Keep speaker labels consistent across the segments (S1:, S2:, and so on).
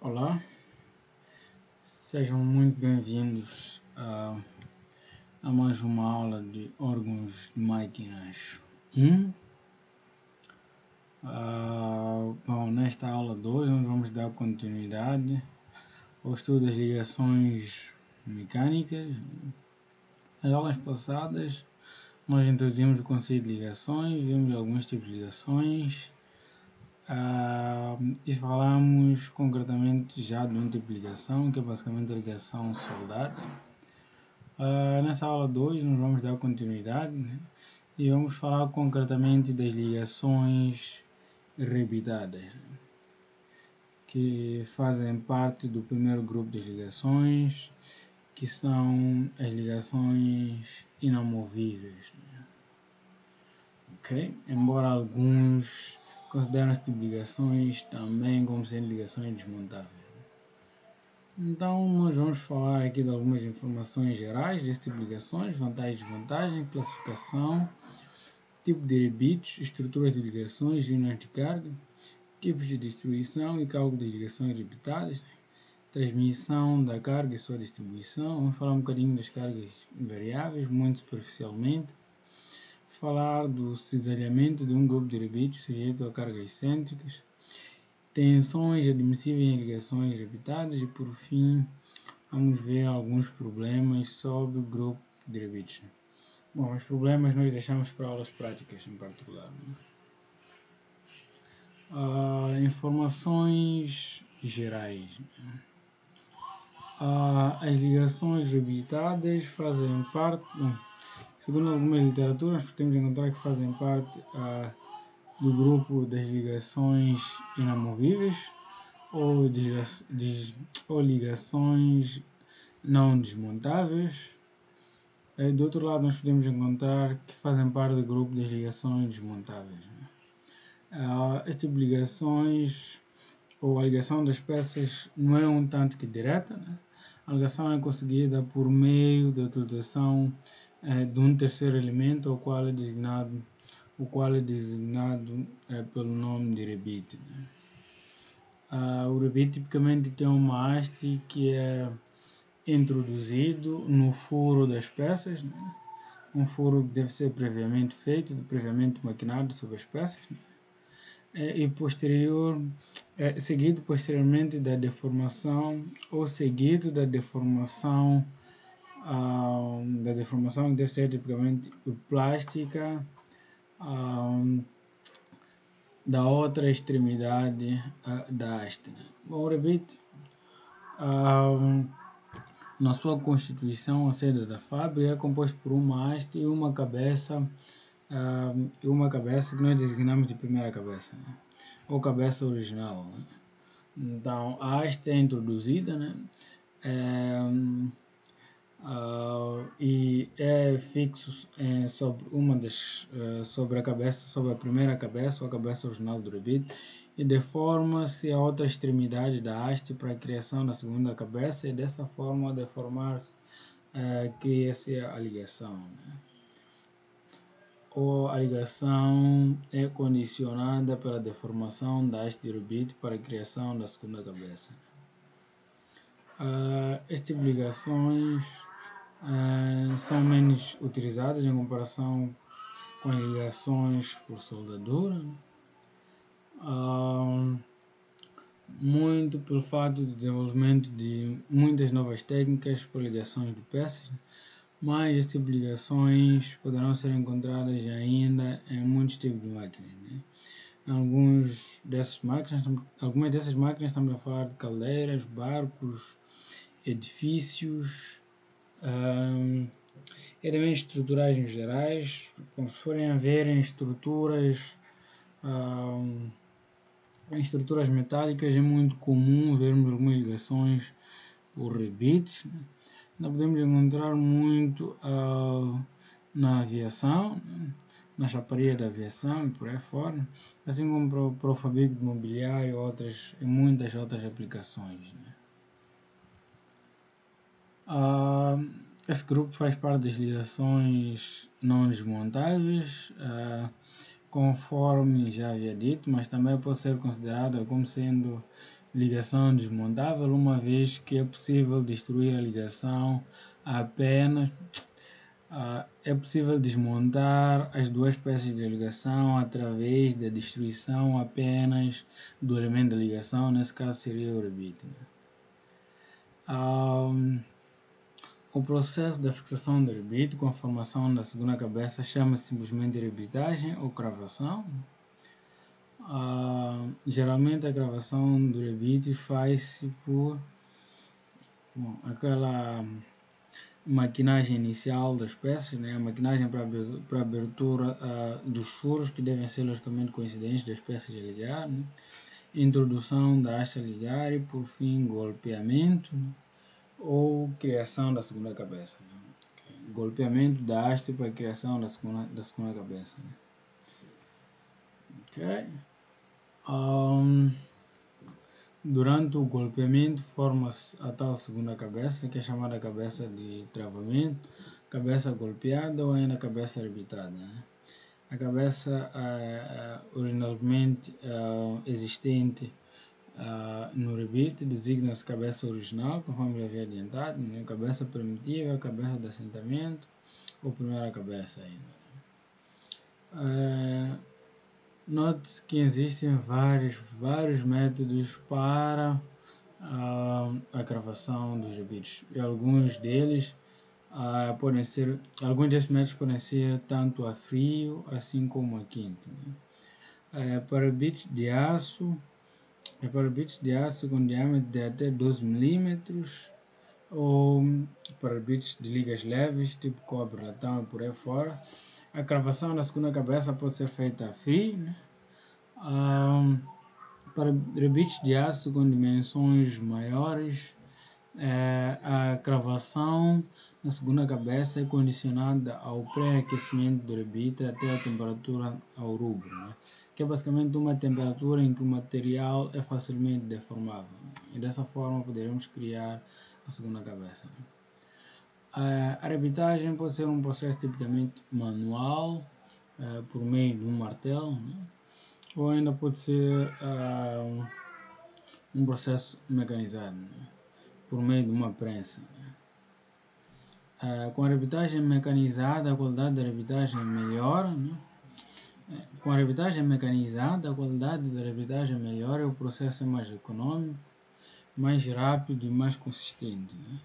S1: Olá, sejam muito bem-vindos a mais uma aula de órgãos de máquinas 1. Bom, nesta aula 2 nós vamos dar continuidade ao estudo das ligações mecânicas. Nas aulas passadas nós introduzimos o conceito de ligações, vimos alguns tipos de ligações e falamos concretamente já de um tipo de ligação, que é basicamente a ligação soldada. Nessa aula 2 nós vamos dar continuidade, né? E vamos falar concretamente das ligações rebitadas, né? Que fazem parte do primeiro grupo das ligações, que são as ligações inamovíveis, né? Ok? Embora alguns consideram este tipo de ligações também como sendo ligações desmontáveis. Então, nós vamos falar aqui de algumas informações gerais deste tipo de ligações, vantagens e desvantagens, classificação, tipo de rebites, estruturas de ligações, linhas de carga, tipos de distribuição e cálculo das ligações rebitadas, transmissão da carga e sua distribuição. Vamos falar um bocadinho das cargas variáveis, muito superficialmente. Falar do cisalhamento de um grupo de rebites sujeito a cargas excêntricas, tensões admissíveis em ligações rebitadas e, por fim, vamos ver alguns problemas sobre o grupo de rebites. Bom, os problemas nós deixamos para aulas práticas em particular. Informações gerais. As ligações rebitadas fazem parte, segundo algumas literaturas, podemos encontrar que fazem parte do grupo das ligações inamovíveis ou ligações não desmontáveis. Do outro lado, nós podemos encontrar que fazem parte do grupo das ligações desmontáveis. Este tipo de ligações, ou a ligação das peças, não é um tanto que direta, né? A ligação é conseguida por meio da utilização de um terceiro elemento, o qual é designado pelo nome de rebite, né? O rebite tipicamente tem uma haste que é introduzido no furo das peças, né? Um furo que deve ser previamente feito, previamente maquinado sobre as peças, né? Seguido posteriormente da deformação ou seguido da deformação que deve ser tipicamente plástica da outra extremidade da haste. Bom, o rebite, na sua constituição, a sede da fábrica, é composto por uma haste e uma cabeça que nós designamos de primeira cabeça, né? Ou cabeça original, né? Então, a haste é introduzida, né? E é fixo sobre a primeira cabeça ou a cabeça original do rebite, e deforma-se a outra extremidade da haste para a criação da segunda cabeça, e dessa forma, ao deformar-se, cria-se a ligação, né? Ou a ligação é condicionada pela deformação da haste de rebite para a criação da segunda cabeça. Este tipo de ligações são menos utilizadas em comparação com as ligações por soldadura, muito pelo fato do desenvolvimento de muitas novas técnicas para ligações de peças, mas este tipo de ligações poderão ser encontradas ainda em muitos tipos de máquinas, né? Algumas dessas máquinas estamos a falar de caldeiras, barcos, edifícios, elementos estruturais em gerais. Como se forem a ver em estruturas metálicas, é muito comum vermos algumas ligações por rebites, né? Nós podemos encontrar muito na aviação, né? Na chaparia da aviação e por aí fora, assim como para o fabrico de mobiliário e muitas outras aplicações, né? Esse grupo faz parte das ligações não desmontáveis, conforme já havia dito, mas também pode ser considerada como sendo ligação desmontável, uma vez que é possível destruir a ligação apenas é possível desmontar as duas peças de ligação através da destruição apenas do elemento da ligação, nesse caso seria o rebite. O processo da fixação do rebite com a formação da segunda cabeça chama-se simplesmente rebitagem ou cravação. Geralmente a cravação do rebite faz-se por aquela maquinagem inicial das peças, né? A maquinagem para abertura dos furos que devem ser logicamente coincidentes das peças a ligar, né? Introdução da haste a ligar e por fim golpeamento, né? Ou criação da segunda cabeça, né? Golpeamento da haste para a criação da segunda cabeça, né? Durante o golpeamento forma-se a tal segunda cabeça, que é chamada cabeça de travamento, cabeça golpeada ou ainda cabeça rebitada, né? A cabeça originalmente existente no rebite designa-se cabeça original, conforme já havia adiantado, né? Cabeça primitiva, cabeça de assentamento ou primeira cabeça ainda. Note que existem vários métodos para a cravação dos rebites. E alguns desses métodos podem ser tanto a frio assim como a quente, né? Para rebites de aço, com diâmetro de até 12 mm, ou para rebites de ligas leves, tipo cobre, latão e por aí fora, a cravação na segunda cabeça pode ser feita a frio, né? Para rebites de aço com dimensões maiores, a cravação na segunda cabeça é condicionada ao pré-aquecimento do rebite até a temperatura ao rubro, né? Que é basicamente uma temperatura em que o material é facilmente deformável, né? E dessa forma poderemos criar a segunda cabeça, né? A rebitagem pode ser um processo tipicamente manual, por meio de um martelo, né? Ou ainda pode ser um processo mecanizado, né? Por meio de uma prensa, né? Com a rebitagem mecanizada, a qualidade da rebitagem melhora, né? Com a rebitagem mecanizada, a qualidade da rebitagem melhora e o processo é mais econômico, mais rápido e mais consistente, né?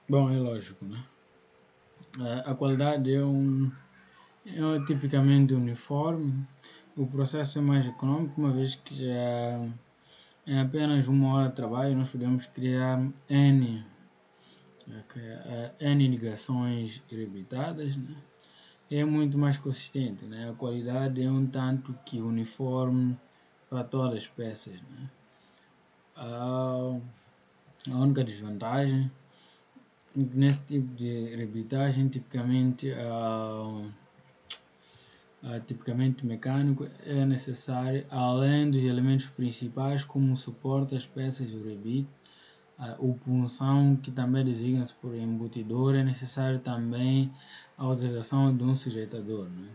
S1: Bom, é lógico, né? A qualidade é tipicamente uniforme, o processo é mais econômico, uma vez que já em apenas uma hora de trabalho nós podemos criar N ligações rebitadas, né? É muito mais consistente, né? A qualidade é um tanto que uniforme para todas as peças, né? A única desvantagem nesse tipo de rebitagem, tipicamente mecânico, é necessário, além dos elementos principais como suporte as peças do rebite, o punção, que também designa-se por embutidor, é necessário também a utilização de um sujeitador, né?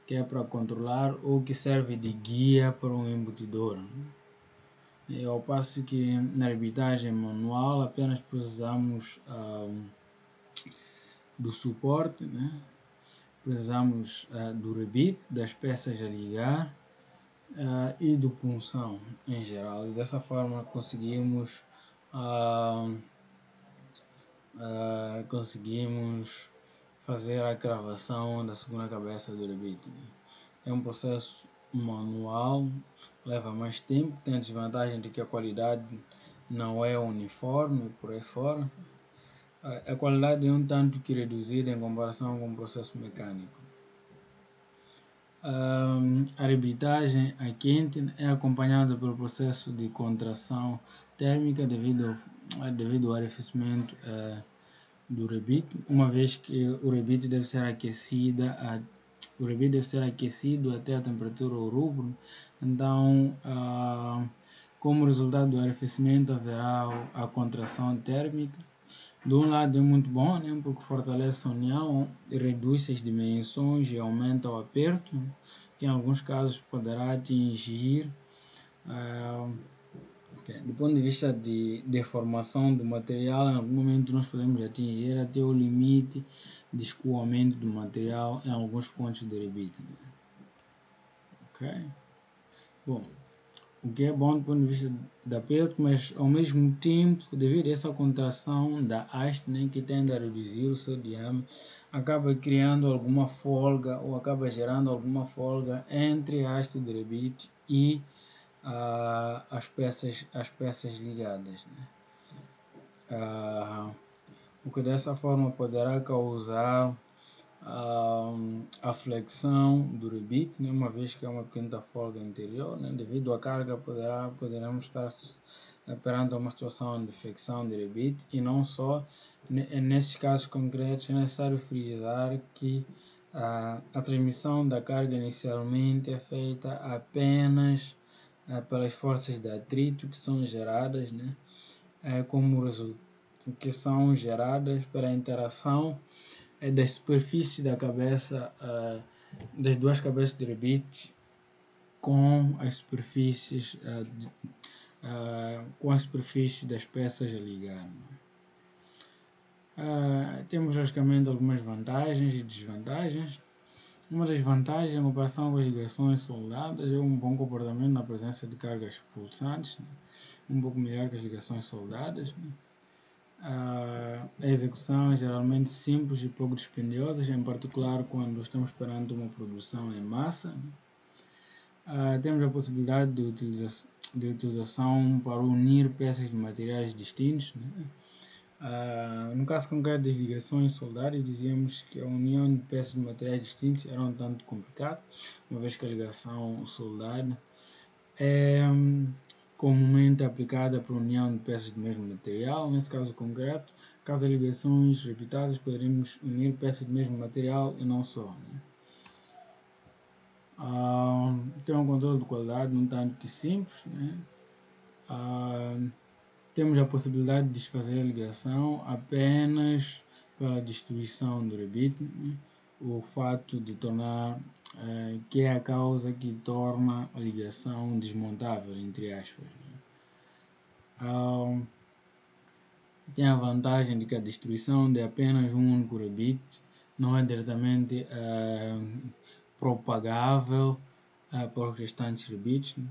S1: Que é para controlar ou que serve de guia para um embutidor, né? E ao passo que na rebitagem manual apenas precisamos do suporte, né? Precisamos do rebite, das peças a ligar e do punção em geral. E dessa forma conseguimos fazer a cravação da segunda cabeça do rebite. É um processo manual, leva mais tempo, tem a desvantagem de que a qualidade não é uniforme por aí fora. A qualidade é um tanto que reduzida em comparação com o processo mecânico. A rebitagem a quente é acompanhada pelo processo de contração térmica devido ao arrefecimento do rebite, uma vez que o rebite deve ser aquecido até a temperatura ao rubro. Então, como resultado do arrefecimento haverá a contração térmica. De um lado é muito bom, né, porque fortalece a união, reduz as dimensões e aumenta o aperto, que em alguns casos poderá atingir do ponto de vista de deformação do material, em algum momento nós podemos atingir até o limite de escoamento do material em alguns pontos do Revit. Ok? Bom, o que é bom do ponto de vista da aperto, mas ao mesmo tempo, devido a essa contração da haste, né, que tende a reduzir o seu diâmetro, acaba criando alguma folga ou acaba gerando alguma folga entre a haste do Revit e as peças ligadas, né? O que dessa forma poderá causar a flexão do Revit, né, uma vez que é uma pequena folga interior, né, devido à carga poderemos estar perante uma situação de flexão do Revit, e não só, nesses casos concretos é necessário frisar que a transmissão da carga inicialmente é feita apenas pelas forças de atrito que são geradas, né, que são geradas pela interação das superfícies da cabeça, das duas cabeças de Revit com as superfícies das peças a ligar. Temos logicamente algumas vantagens e desvantagens. Uma das vantagens em comparação com as ligações soldadas é um bom comportamento na presença de cargas pulsantes, né? Um pouco melhor que as ligações soldadas, né? A execução é geralmente simples e pouco dispendiosa, em particular quando estamos perante uma produção em massa. Temos a possibilidade de utilização para unir peças de materiais distintos, né? No caso concreto das ligações soldadas, dizíamos que a união de peças de materiais distintos era um tanto complicado, uma vez que a ligação soldada é comumente aplicada para a união de peças do mesmo material. Nesse caso concreto, caso de ligações repitadas, poderíamos unir peças do mesmo material e não só, né? Tem um controle de qualidade um tanto que simples, né? Temos a possibilidade de desfazer a ligação apenas pela destruição do Revit, né? O fato de tornar, que é a causa que torna a ligação desmontável, entre aspas, né? Tem a vantagem de que a destruição de apenas um único Revit não é diretamente propagável para os restantes Revits, né?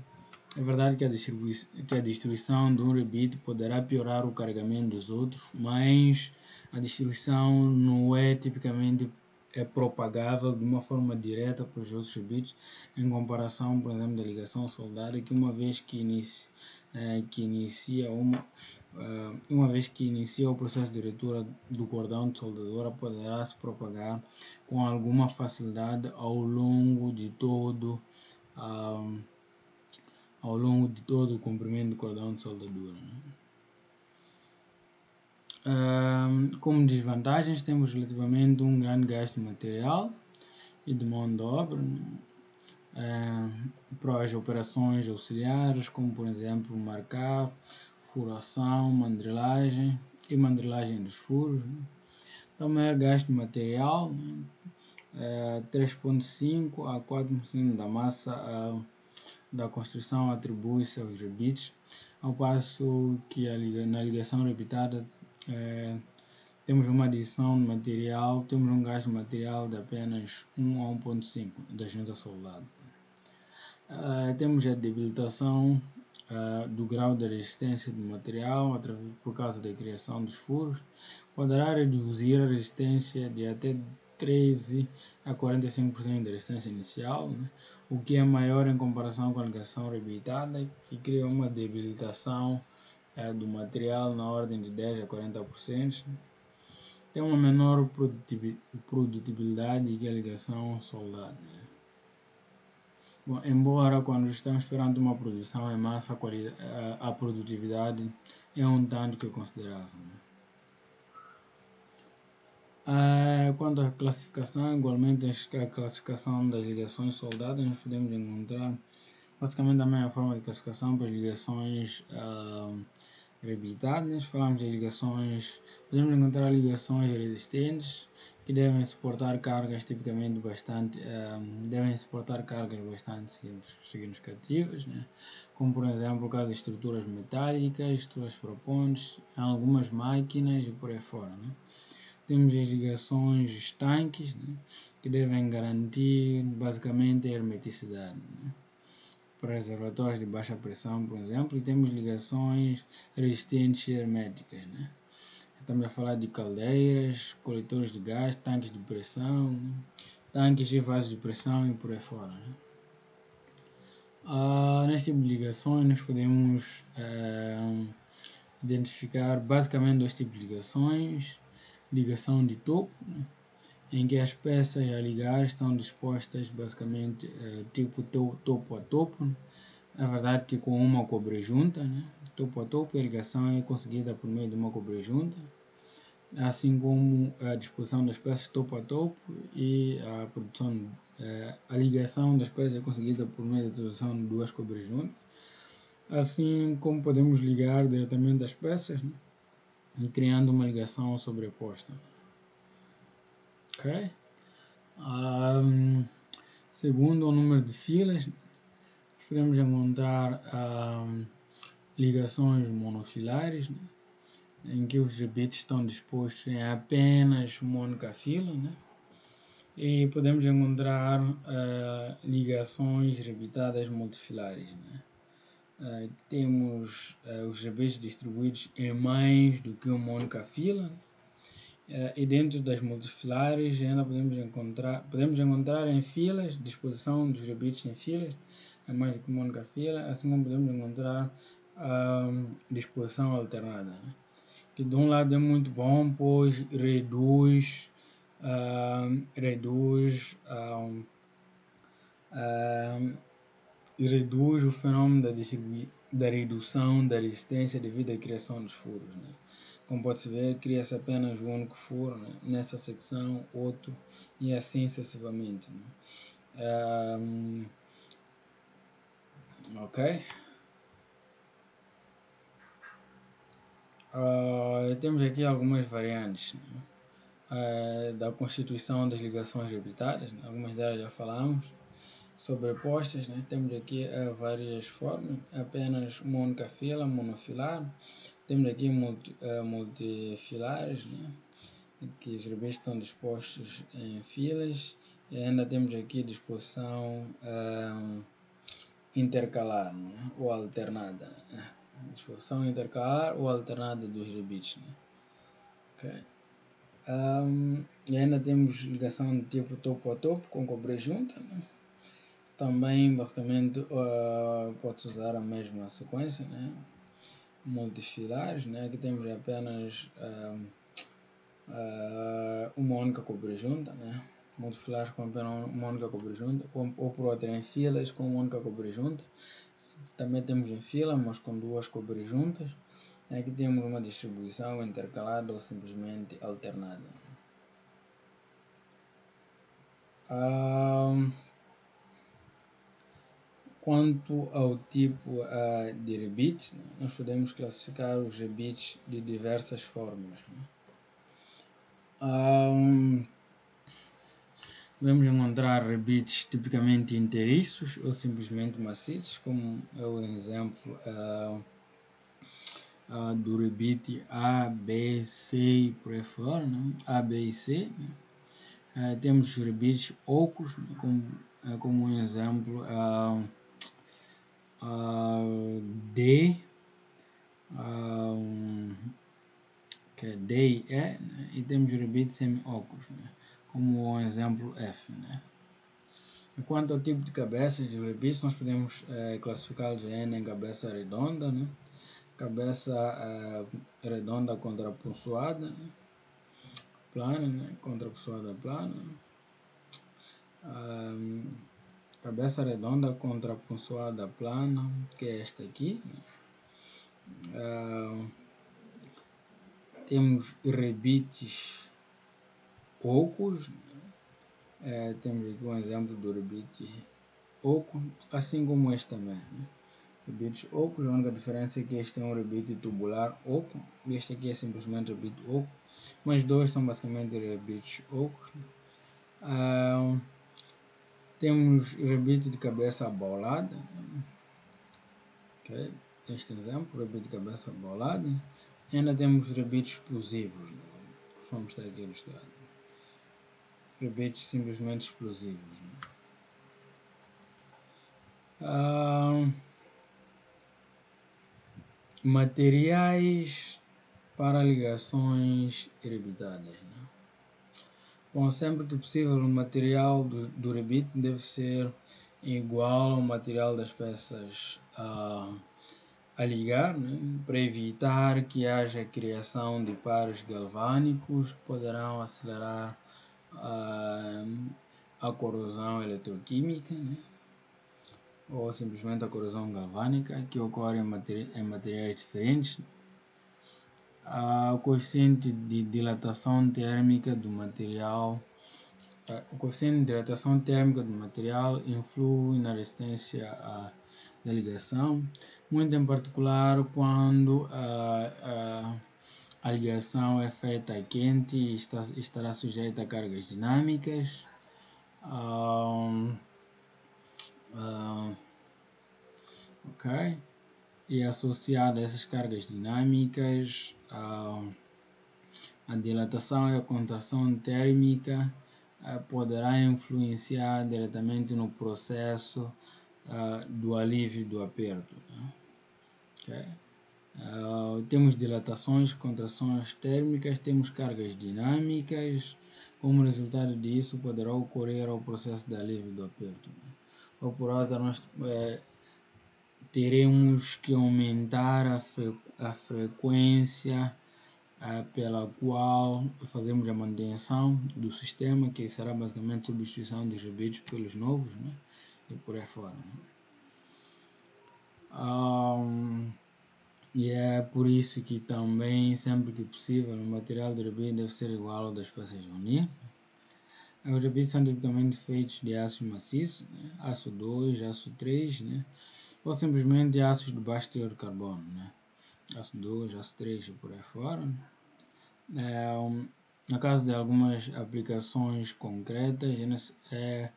S1: É verdade que a destruição de um Revit poderá piorar o carregamento dos outros, mas a destruição não é tipicamente propagável de uma forma direta para os outros Revits, em comparação, por exemplo, da ligação soldada, que uma vez que inicia o processo de ruptura do cordão de soldadura, poderá se propagar com alguma facilidade ao longo de todo o comprimento do cordão de soldadura, né? Como desvantagens, temos relativamente um grande gasto de material e de mão de obra, né? Para as operações auxiliares, como por exemplo marcar, furação, mandrilagem e mandrilagem dos furos, né? Também é gasto de material, né? 3,5 a 4% da massa da construção atribui-se aos Revits, ao passo que na ligação rebitada temos uma adição de material, temos um gasto de material de apenas 1 a 1,5 da junta soldada. Temos a debilitação do grau de resistência do material por causa da criação dos furos, poderá reduzir a resistência de até 13 a 45% da resistência inicial, né? O que é maior em comparação com a ligação reabilitada, que cria uma debilitação do material na ordem de 10 a 40%. Tem uma menor produtibilidade que a ligação soldada, né? Bom, embora quando estamos esperando uma produção em massa, a produtividade é um tanto que considerável, né? Quanto à classificação, igualmente a classificação das ligações soldadas, nós podemos encontrar basicamente a mesma forma de classificação para as ligações reabilitadas. Falamos de ligações, podemos encontrar ligações resistentes, que devem suportar cargas tipicamente bastante, significativas, né? Como por exemplo o caso de estruturas metálicas, estruturas proponentes, algumas máquinas e por aí fora, né? Temos as ligações estanques, né? Que devem garantir basicamente a hermeticidade, né? Para reservatórios de baixa pressão, por exemplo, e temos ligações resistentes e herméticas, né? Estamos a falar de caldeiras, coletores de gás, tanques de pressão, tanques e vasos de pressão e por aí fora, né? Neste tipo de ligações nós podemos identificar basicamente dois tipos de ligações. Ligação de topo, né? Em que as peças a ligar estão dispostas basicamente tipo topo a topo, né? É verdade que com uma cobre-junta, né? Topo a topo, a ligação é conseguida por meio de uma cobre-junta, assim como a disposição das peças topo a topo e a produção, a ligação das peças é conseguida por meio da utilização de duas cobre-juntas, assim como podemos ligar diretamente as peças, né? E criando uma ligação sobreposta. Ok? Segundo o número de filas, podemos encontrar ligações monofilares, né? Em que os rebites estão dispostos em apenas uma única fila, né? E podemos encontrar ligações rebitadas multifilares, né? Temos os rebites distribuídos em mais do que uma única fila, né? E dentro das multifilares ainda podemos encontrar em filas, disposição dos rebites em filas, é mais do que uma única fila, assim como podemos encontrar disposição alternada, né? Que de um lado é muito bom, pois reduz o fenômeno da redução da resistência devido à criação dos furos, né? Como pode-se ver, cria-se apenas um único furo, né? Nessa secção, outro, e assim sucessivamente, né? Ok? Temos aqui algumas variantes, né? Da constituição das ligações rebitadas, né? Algumas delas já falamos. Sobrepostas, né? Temos aqui várias formas, apenas uma única fila, monofilar. Temos aqui multifilares, né? Que os rebites estão dispostos em filas, e ainda temos aqui disposição intercalar, né? Ou alternada, né? Disposição intercalar ou alternada dos rebites, né? Okay. E ainda temos ligação de tipo topo a topo com cobre junta, né? Também basicamente pode-se usar a mesma sequência, né? Multifilares, né? Aqui temos apenas uma única cobre-junta, né? Multifilares com apenas uma única cobre-junta, ou por outra em filas com uma única cobre-junta. Também temos em fila, mas com duas cobre-juntas. Aqui temos uma distribuição intercalada ou simplesmente alternada. Quanto ao tipo de rebites, né? Nós podemos classificar os rebites de diversas formas, né? Podemos encontrar rebites tipicamente inteiriços ou simplesmente maciços, como é o exemplo do rebite A, B, C e por aí fora, né? A, B e C, né? Temos rebites ocos, né? como um exemplo D, que é D e E, né? E temos rebites semi-ocos, né? Como o exemplo F, né? Quanto ao tipo de cabeças de rebites, nós podemos classificá-los em cabeça redonda, né? Cabeça redonda contraponçoada, né? Plana, né? Contraponçoada plana, cabeça redonda contraponçoada plana, que é esta aqui, né? Temos rebites ocos, né? Temos aqui um exemplo do rebite oco, assim como este também, né? Rebites ocos, a única diferença é que este é um rebite tubular oco e este aqui é simplesmente rebite oco. Mas dois são basicamente rebites ocos. Temos rebite de cabeça abaulada. Okay. Este exemplo, rebite de cabeça abaulada. E ainda temos rebites explosivos, conforme está aqui ilustrado. Rebites simplesmente explosivos. Materiais para ligações rebitadas. Bom, sempre que possível, o material do rebite deve ser igual ao material das peças a ligar, para evitar que haja criação de pares galvânicos que poderão acelerar a corrosão eletroquímica, ou simplesmente a corrosão galvânica, que ocorre em materiais diferentes. O coeficiente de dilatação térmica do material influi na resistência da ligação, muito em particular quando a ligação é feita a quente e estará sujeita a cargas dinâmicas. E associada a essas cargas dinâmicas, a dilatação e a contração térmica poderá influenciar diretamente no processo do alívio do aperto. Temos dilatações, contrações térmicas, temos cargas dinâmicas. Como resultado disso, poderá ocorrer o processo de alívio do aperto. Ou por outra, nós teremos que aumentar a frequência pela qual fazemos a manutenção do sistema, que será basicamente substituição de rebites pelos novos, e por aí fora. E é por isso que também, sempre que possível, o material do rebite deve ser igual ao das peças de unir. Os rebites são tipicamente feitos de aços maciços, aço 2, aço 3, ou simplesmente aços de baixo teor de carbono, aço 2, aço 3 e por aí fora. No caso de algumas aplicações concretas, é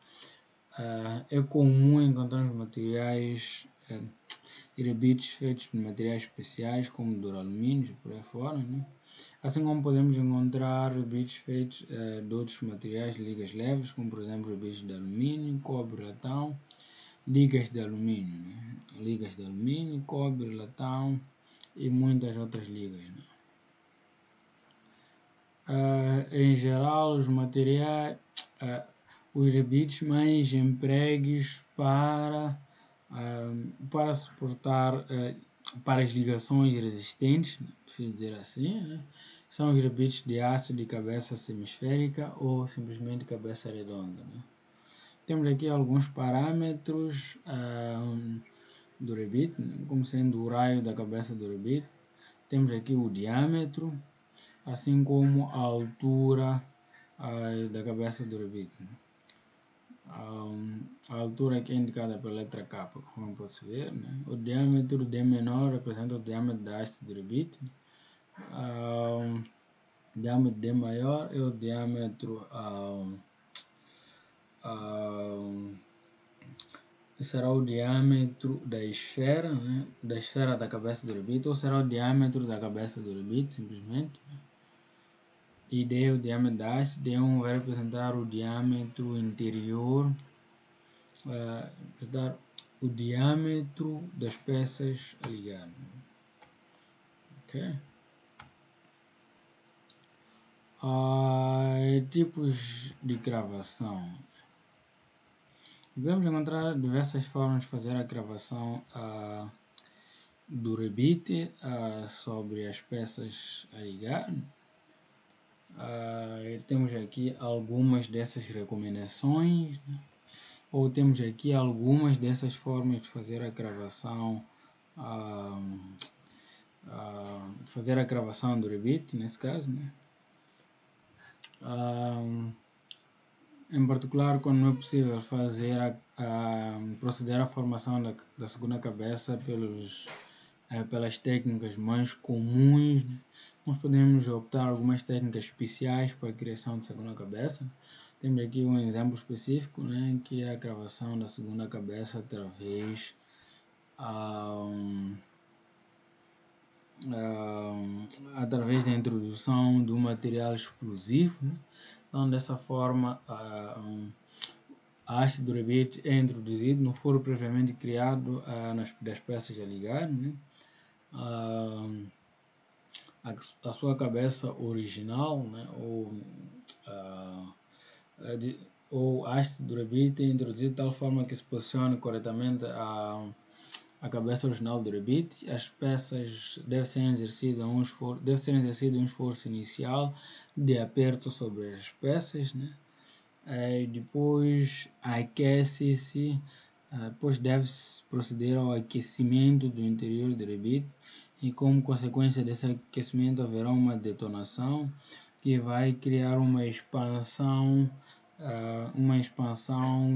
S1: comum encontrar materiais rebites feitos de materiais especiais como duralumínios e por aí fora, assim como podemos encontrar rebites feitos de outros materiais de ligas leves, como por exemplo rebites de alumínio, cobre, latão, ligas de alumínio, cobre, latão e muitas outras ligas. Em geral, os materiais, os rebites mais empregues para suportar para as ligações resistentes, preciso dizer assim, são os rebites de aço de cabeça semisférica ou simplesmente cabeça redonda. Temos aqui alguns parâmetros do rebite, como sendo o raio da cabeça do rebite. Temos aqui o diâmetro, assim como a altura da cabeça do rebite. A altura aqui é indicada pela letra K, como pode ver. O diâmetro D menor representa o diâmetro da haste do rebite. O diâmetro D maior é o diâmetro será o diâmetro da esfera, da esfera da cabeça do rebite, ou será o diâmetro da cabeça do rebite, simplesmente. E D é o diâmetro da haste, D1 vai representar o diâmetro interior, representar o diâmetro das peças a ligar. Tipos de cravação. Podemos encontrar diversas formas de fazer a cravação do rebite sobre as peças a ligar. Temos aqui algumas dessas recomendações, ou temos aqui algumas dessas formas de fazer a cravação, do rebite, nesse caso, em particular, quando não é possível proceder à formação da segunda cabeça pelos pelas técnicas mais comuns, né? Nós podemos optar algumas técnicas especiais para a criação de segunda cabeça. Temos aqui um exemplo específico, né, que é a gravação da segunda cabeça através da introdução do material explosivo, né? Então, dessa forma, a haste do rebite é introduzido no foro previamente criado das peças a ligar, né? A sua cabeça original, né? Ou haste do rebite é introduzida de tal forma que se posicione corretamente a cabeça original do rebite. As peças devem ser exercido um esforço inicial de aperto sobre as peças, né? Depois aquece-se, depois deve-se proceder ao aquecimento do interior do rebite e como consequência desse aquecimento haverá uma detonação que vai criar uma expansão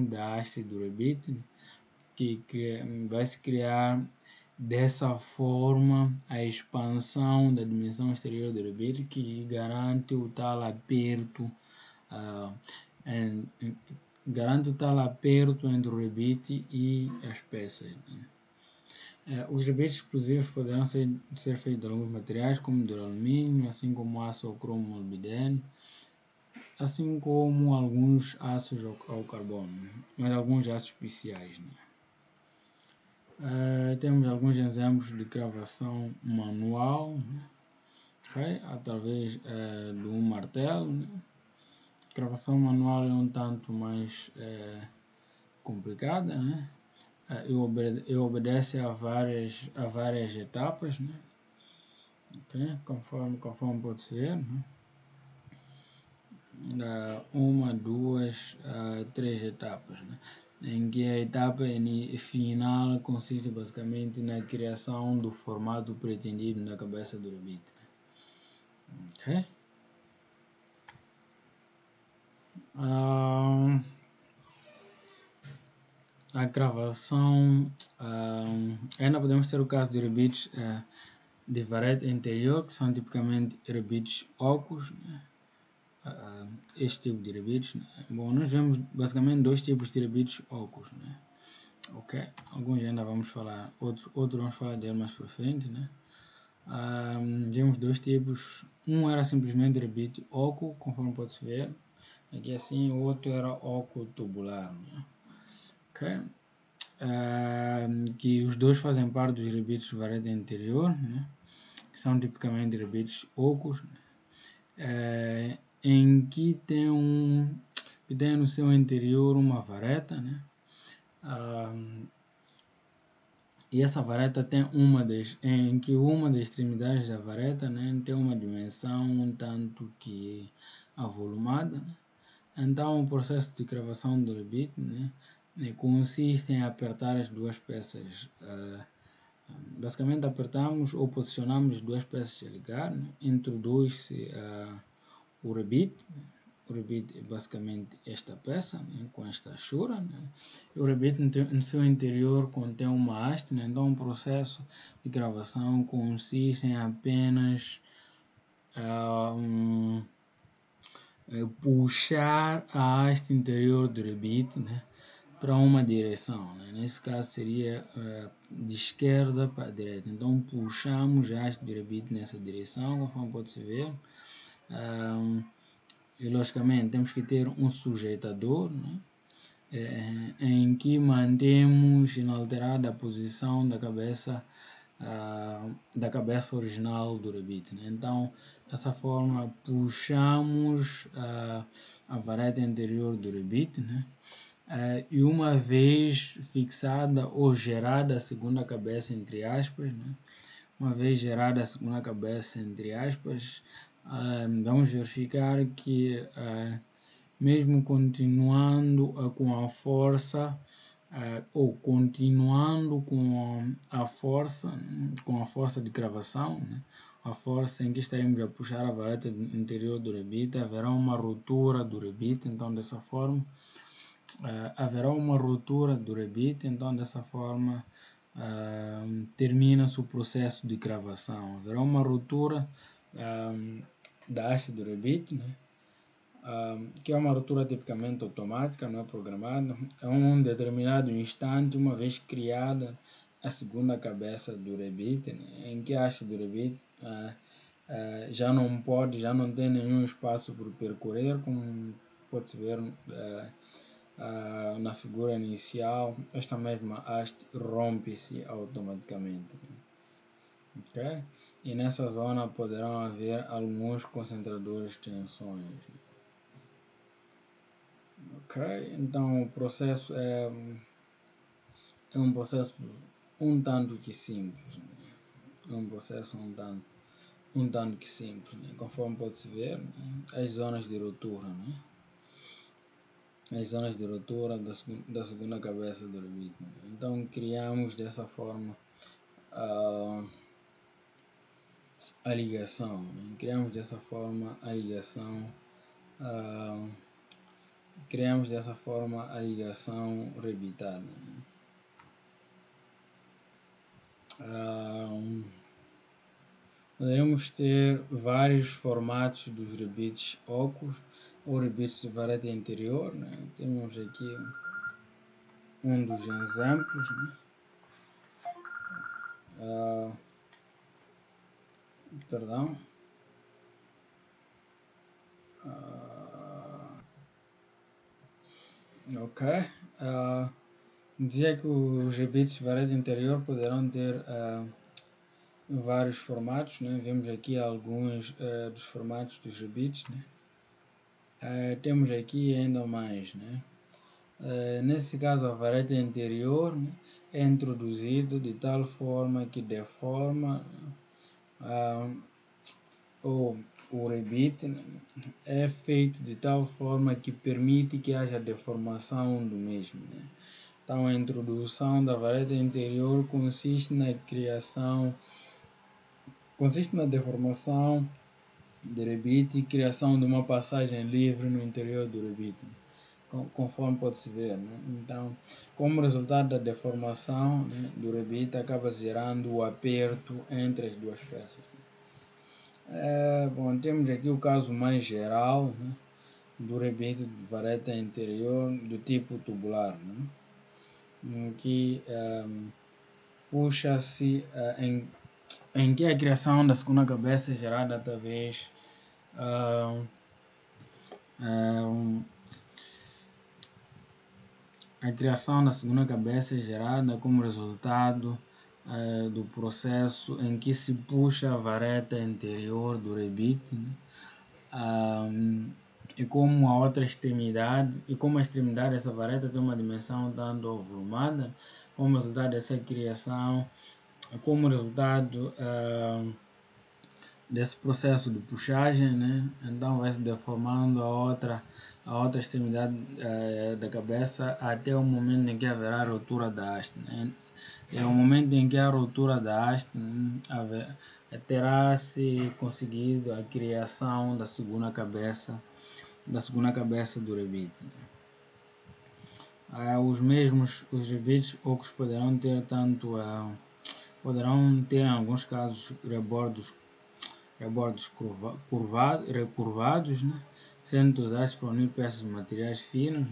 S1: da haste do rebite, que vai se criar dessa forma a expansão da dimensão exterior do rebite que garante o tal aperto garante o tal aperto entre o rebite e as peças, né? Os rebites explosivos poderão ser feitos de alguns materiais como do alumínio, assim como aço ou cromo molibdênio, assim como alguns aços ao carbono, mas alguns aços especiais, né? Temos alguns exemplos de gravação manual, né? Okay? Através de um martelo, né? Gravação manual é um tanto mais complicada, né? E obedece a várias etapas, né? Okay? Conforme pode-se ver, né? Uma, duas, três etapas, né? Em que a etapa final consiste basicamente na criação do formato pretendido na cabeça do rebite. Okay? A gravação, ainda podemos ter o caso de rebites de vareta interior, que são tipicamente rebites ocos, né? Este tipo de rebites, né? Bom, nós vemos basicamente dois tipos de rebites ocos, né? Ok, alguns ainda vamos falar, outros vamos falar dele mais para frente, né? Vemos dois tipos, um era simplesmente rebite oco, conforme pode-se ver, aqui assim, o outro era oco tubular, né? Ok, que os dois fazem parte dos rebites de vareta interior, né? Que são tipicamente rebites ocos, né? Em que tem no seu interior uma vareta, né? E essa vareta tem em que uma das extremidades da vareta, né, tem uma dimensão um tanto que avolumada, né? Então o processo de gravação do rebite, né, consiste em apertar as duas peças. Basicamente apertamos ou posicionamos as duas peças a ligar, né? Introduz-se o rebite. O rebite é basicamente esta peça, né, com esta achura, né? E o rebite no seu interior contém uma haste, né? Então o processo de gravação consiste em apenas puxar a haste interior do rebite, né, para uma direção, né? Nesse caso seria de esquerda para direita. Então puxamos a haste do rebite nessa direção, conforme pode-se ver. E logicamente temos que ter um sujeitador, né? Em que mantemos inalterada a posição da cabeça original do rebite, né? Então dessa forma puxamos a vareta interior do rebite, né? E uma vez fixada ou gerada a segunda cabeça entre aspas, né? Uma vez gerada a segunda cabeça entre aspas, vamos verificar que mesmo continuando com a força ou continuando com a força de gravação, né? A força em que estaremos a puxar a vareta interior do rebite, haverá uma ruptura do rebite, então dessa forma termina-se o processo de cravação. Haverá uma ruptura da haste do rebite, né? Que é uma ruptura tipicamente automática, não é programada. A um determinado instante, uma vez criada a segunda cabeça do rebite, né? Em que a haste do rebite já não tem nenhum espaço por percorrer, como pode-se ver na figura inicial. Esta mesma haste rompe-se automaticamente. Okay? E nessa zona poderão haver alguns concentradores de tensões. Ok? Então o processo é um processo um tanto que simples. Né? É um processo um tanto que simples. Né? Conforme pode-se ver, né? As zonas de ruptura. Né? As zonas de ruptura da segunda cabeça do rebite. Né? Então criamos dessa forma a ligação. Né? Criamos dessa forma a ligação. Criamos dessa forma a ligação rebitada. Né? Poderemos ter vários formatos dos rebites ocos ou rebites de vareta interior. Né? Temos aqui um dos exemplos. Né? Perdão. Ok. Dizia que os rebites de vareta interior poderão ter vários formatos. Né? Vemos aqui alguns dos formatos dos rebites. Né? Temos aqui ainda mais. Né? Nesse caso, a vareta interior, né, é introduzida de tal forma que deforma ou o rebite, né, é feito de tal forma que permite que haja deformação do mesmo. Né? Então, a introdução da vareta interior consiste na deformação do rebite e criação de uma passagem livre no interior do rebite. Conforme pode-se ver. Né? Então, como resultado da deformação, né, do rebite, acaba gerando o aperto entre as duas peças. Bom, temos aqui o caso mais geral, né, do rebite de vareta interior do tipo tubular, né, em que puxa-se em que a criação da segunda cabeça é gerada através a criação da segunda cabeça é gerada como resultado do processo em que se puxa a vareta interior do rebite, né? E como a extremidade dessa vareta tem uma dimensão tanto volumada, como resultado dessa criação, como resultado desse processo de puxagem, né? Então vai se deformando a outra extremidade da cabeça até o momento em que haverá a ruptura da haste. Né? É o momento em que a ruptura da haste, né, terá-se conseguido a criação da segunda cabeça do rebite. Os rebites ocos poderão ter em alguns casos rebordos recurvados, né? Sendo usados para unir peças de materiais finos,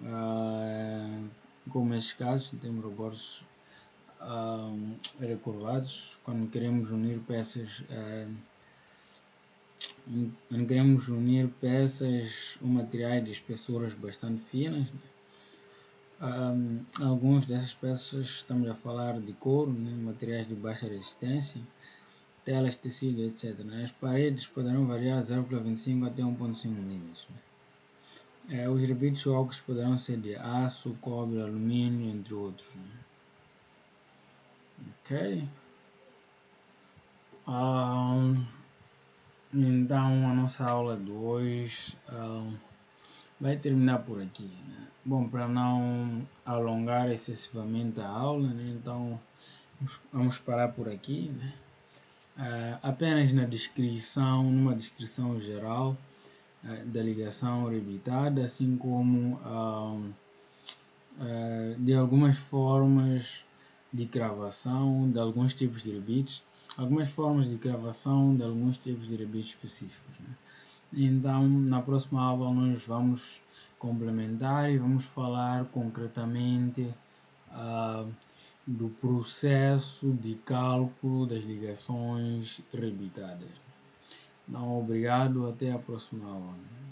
S1: né? Como nestes casos, temos rebordos recurvados quando queremos unir peças ou materiais de espessuras bastante finas. Né? Algumas dessas peças estamos a falar de couro, né? Materiais de baixa resistência, telas, tecido, etc. Né? As paredes poderão variar de 0,25 até 1,5 mm. Né? Os rebites ocos poderão ser de aço, cobre, alumínio, entre outros. Né? Ok. Então a nossa aula de hoje vai terminar por aqui. Né? Bom, para não alongar excessivamente a aula, né? Então vamos parar por aqui. Né? Apenas numa descrição geral da ligação rebitada, assim como de algumas formas de gravação de alguns tipos de rebites, algumas formas de gravação de alguns tipos de rebites específicos, né? Então, na próxima aula nós vamos complementar e vamos falar concretamente do processo de cálculo das ligações rebitadas. Então, obrigado, até a próxima aula.